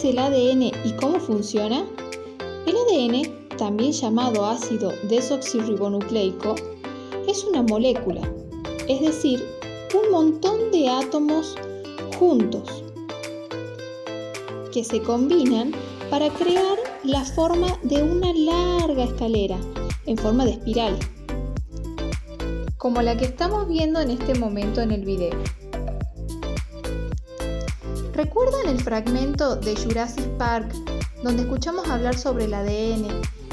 es el ADN y cómo funciona? El ADN, también llamado ácido desoxirribonucleico, es una molécula, es decir, un montón de átomos juntos que se combinan para crear la forma de una larga escalera en forma de espiral, como la que estamos viendo en este momento en el video. ¿Recuerdan el fragmento de Jurassic Park donde escuchamos hablar sobre el ADN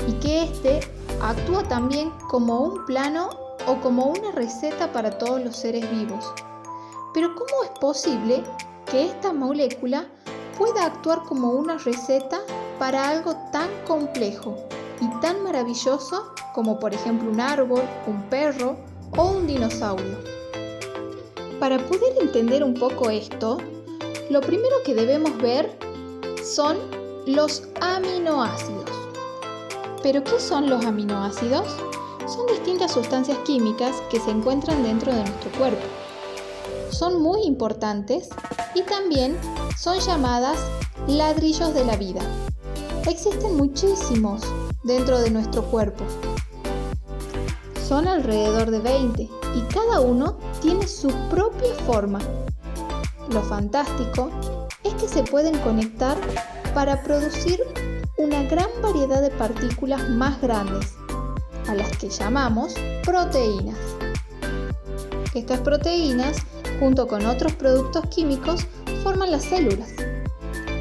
y que este actúa también como un plano o como una receta para todos los seres vivos? Pero ¿cómo es posible que esta molécula pueda actuar como una receta para algo tan complejo y tan maravilloso como por ejemplo un árbol, un perro o un dinosaurio? Para poder entender un poco esto, lo primero que debemos ver son los aminoácidos. ¿Pero qué son los aminoácidos? Son distintas sustancias químicas que se encuentran dentro de nuestro cuerpo. Son muy importantes y también son llamadas ladrillos de la vida. Existen muchísimos dentro de nuestro cuerpo. Son alrededor de 20 y cada uno tiene su propia forma. Lo fantástico es que se pueden conectar para producir una gran variedad de partículas más grandes, a las que llamamos proteínas. Estas proteínas, junto con otros productos químicos, forman las células.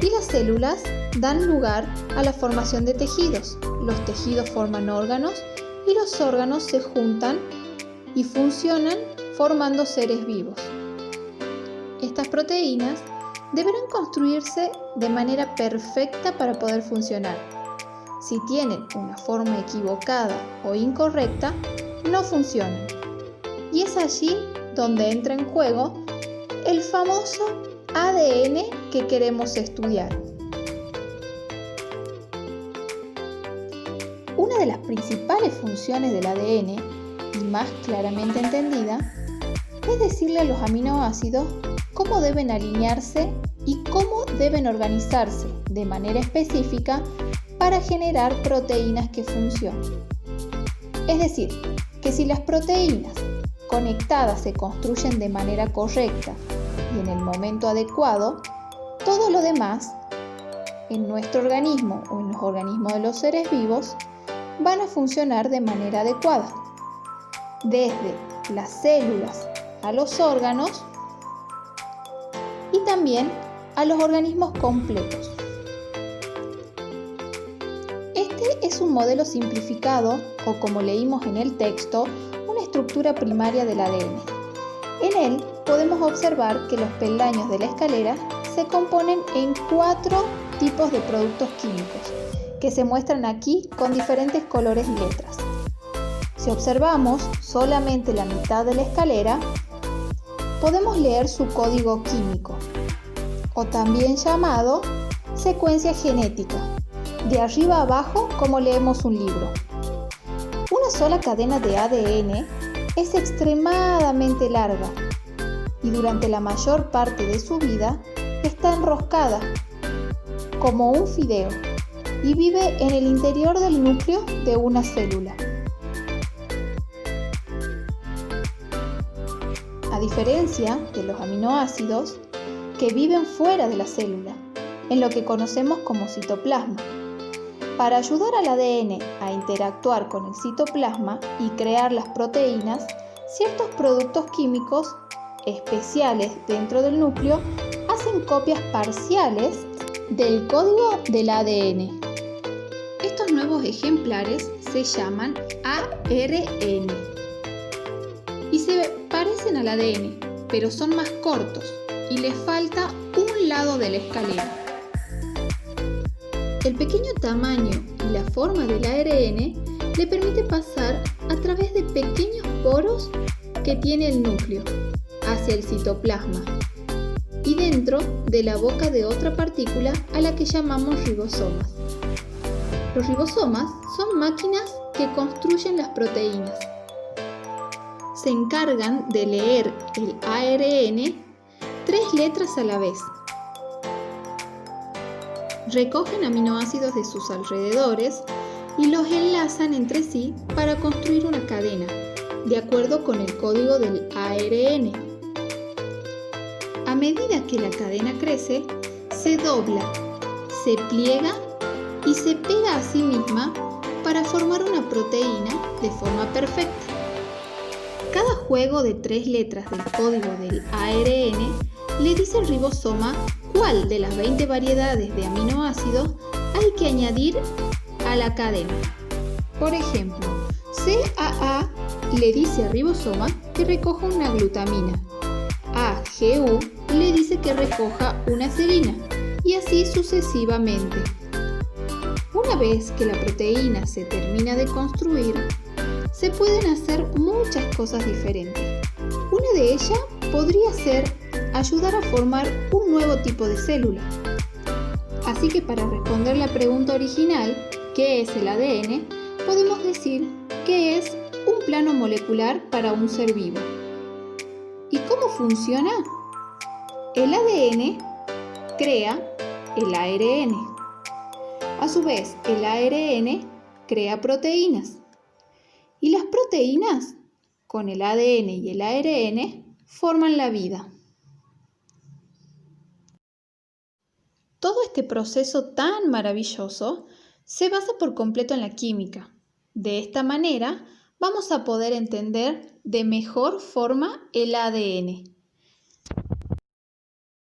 Y las células dan lugar a la formación de tejidos. Los tejidos forman órganos y los órganos se juntan y funcionan formando seres vivos. Estas proteínas deberán construirse de manera perfecta para poder funcionar. Si tienen una forma equivocada o incorrecta, no funcionan. Y es allí donde entra en juego el famoso ADN que queremos estudiar. Una de las principales funciones del ADN, y más claramente entendida, es decirle a los aminoácidos cómo deben alinearse y cómo deben organizarse de manera específica para generar proteínas que funcionen. Es decir, que si las proteínas conectadas se construyen de manera correcta y en el momento adecuado, todo lo demás en nuestro organismo o en los organismos de los seres vivos van a funcionar de manera adecuada. Desde las células a los órganos y también a los organismos completos. Este es un modelo simplificado, o como leímos en el texto, una estructura primaria del ADN. En él podemos observar que los peldaños de la escalera se componen en 4 tipos de productos químicos, que se muestran aquí con diferentes colores y letras. Si observamos solamente la mitad de la escalera, podemos leer su código químico, o también llamado secuencia genética, de arriba a abajo como leemos un libro. Una sola cadena de ADN es extremadamente larga y durante la mayor parte de su vida está enroscada como un fideo y vive en el interior del núcleo de una célula. A diferencia de los aminoácidos, que viven fuera de la célula, en lo que conocemos como citoplasma. Para ayudar al ADN a interactuar con el citoplasma y crear las proteínas, ciertos productos químicos especiales dentro del núcleo hacen copias parciales del código del ADN. Estos nuevos ejemplares se llaman ARN y se parecen al ADN, pero son más cortos y les falta un lado de la escalera. El pequeño tamaño y la forma del ARN le permite pasar a través de pequeños poros que tiene el núcleo hacia el citoplasma y dentro de la boca de otra partícula a la que llamamos ribosomas. Los ribosomas son máquinas que construyen las proteínas. Se encargan de leer el ARN 3 letras a la vez. recogen aminoácidos de sus alrededores y los enlazan entre sí para construir una cadena, de acuerdo con el código del ARN. A medida que la cadena crece, se dobla, se pliega y se pega a sí misma para formar una proteína de forma perfecta. Cada juego de 3 letras del código del ARN le dice al ribosoma cuál de las 20 variedades de aminoácidos hay que añadir a la cadena. Por ejemplo, CAA le dice al ribosoma que recoja una glutamina. AGU le dice que recoja una serina y así sucesivamente. Una vez que la proteína se termina de construir, se pueden hacer muchas cosas diferentes. Una de ellas podría ser ayudar a formar un nuevo tipo de célula. Así que para responder la pregunta original, ¿qué es el ADN?, podemos decir que es un plano molecular para un ser vivo. ¿Y cómo funciona? El ADN crea el ARN. A su vez, el ARN crea proteínas. Y las proteínas, con el ADN y el ARN, forman la vida. Todo este proceso tan maravilloso se basa por completo en la química. De esta manera, vamos a poder entender de mejor forma el ADN.